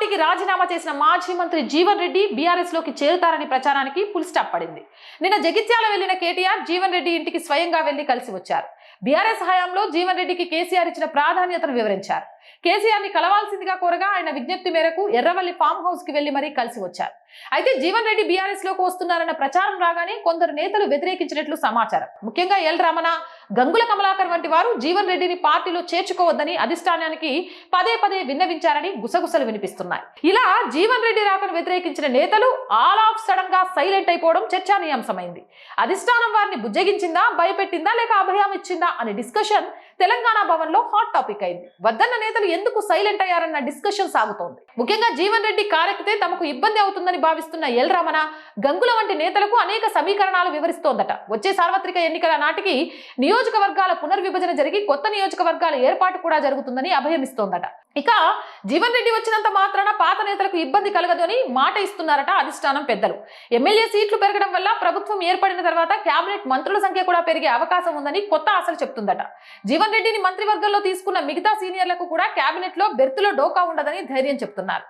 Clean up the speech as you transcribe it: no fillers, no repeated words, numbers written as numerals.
పార్టీకి రాజీనామా చేసిన మాజీ మంత్రి జీవన్ రెడ్డి బీఆర్ఎస్ లోకి చేరుతారని ప్రచారానికి ఫుల్ స్టాప్ పడింది. నిన్న జగిత్యాల వెళ్లిన కేటీఆర్ జీవన్ రెడ్డి ఇంటికి స్వయంగా వెళ్లి కలిసి వచ్చారు. బీఆర్ఎస్ హయాంలో జీవన్ రెడ్డికి కేసీఆర్ ఇచ్చిన ప్రాధాన్యతను వివరించారు. కేసీఆర్ ని కలవాల్సిందిగా కోరగా ఆయన విజ్ఞప్తి మేరకు ఎర్రవల్లి ఫామ్ హౌస్ కి వెళ్లి మరీ కలిసి వచ్చారు. అయితే జీవన్ రెడ్డి బీఆర్ఎస్ లోకి వస్తున్నారన్న ప్రచారం రాగానే కొందరు నేతలు వ్యతిరేకించినట్లు సమాచారం. ముఖ్యంగా ఎల్ రమణ, గంగుల కమలాకర్ వంటి వారు జీవన్ రెడ్డిని పార్టీలో చేర్చుకోవద్దని అధిష్టానానికి పదే పదే విన్నవించారని గుసగుసలు వినిపిస్తున్నాయి. ఇలా జీవన్ రెడ్డి రాకను వ్యతిరేకించిన నేతలు ఆల్ ఆఫ్ సడన్ గా సైలెంట్ అయిపోవడం చర్చానీయాంశమైంది. అధిష్టానం వారిని బుజ్జగించిందా, భయపెట్టిందా, లేక అభయం ఇచ్చిందా అనే డిస్కషన్ తెలంగాణ భవన్ లో హాట్ టాపిక్ అయింది. వద్దన్న నేతలు ఎందుకు సైలెంట్ అయ్యారన్న డిస్కషన్ సాగుతోంది. ముఖ్యంగా జీవన్ రెడ్డి కారెక్కితే తమకు ఇబ్బంది అవుతుందని భావిస్తున్న ఎల్ రమణ, గంగుల వంటి నేతలకు అనేక సమీకరణాలు వివరిస్తోందట. వచ్చే సార్వత్రిక ఎన్నికల నాటికి నియోజకవర్గాల పునర్విభజన జరిగి కొత్త నియోజకవర్గాల ఏర్పాటు కూడా జరుగుతుందని అభయమిస్తోందట. ఇక జీవన్ రెడ్డి వచ్చినంత మాత్రాన పాత నేతలకు ఇబ్బంది కలగదు అని మాట ఇస్తున్నారట అధిష్టానం పెద్దలు. ఎమ్మెల్యే సీట్లు పెరగడం వల్ల ప్రభుత్వం ఏర్పడిన తర్వాత కేబినెట్ మంత్రుల సంఖ్య కూడా పెరిగే అవకాశం ఉందని కొత్త ఆశలు చెప్తుందట. జీవన్ రెడ్డిని మంత్రివర్గంలో తీసుకున్న మిగతా సీనియర్లకు కూడా కేబినెట్ లో బెర్తులో డోకా ఉండదని ధైర్యం చెప్తున్నారు.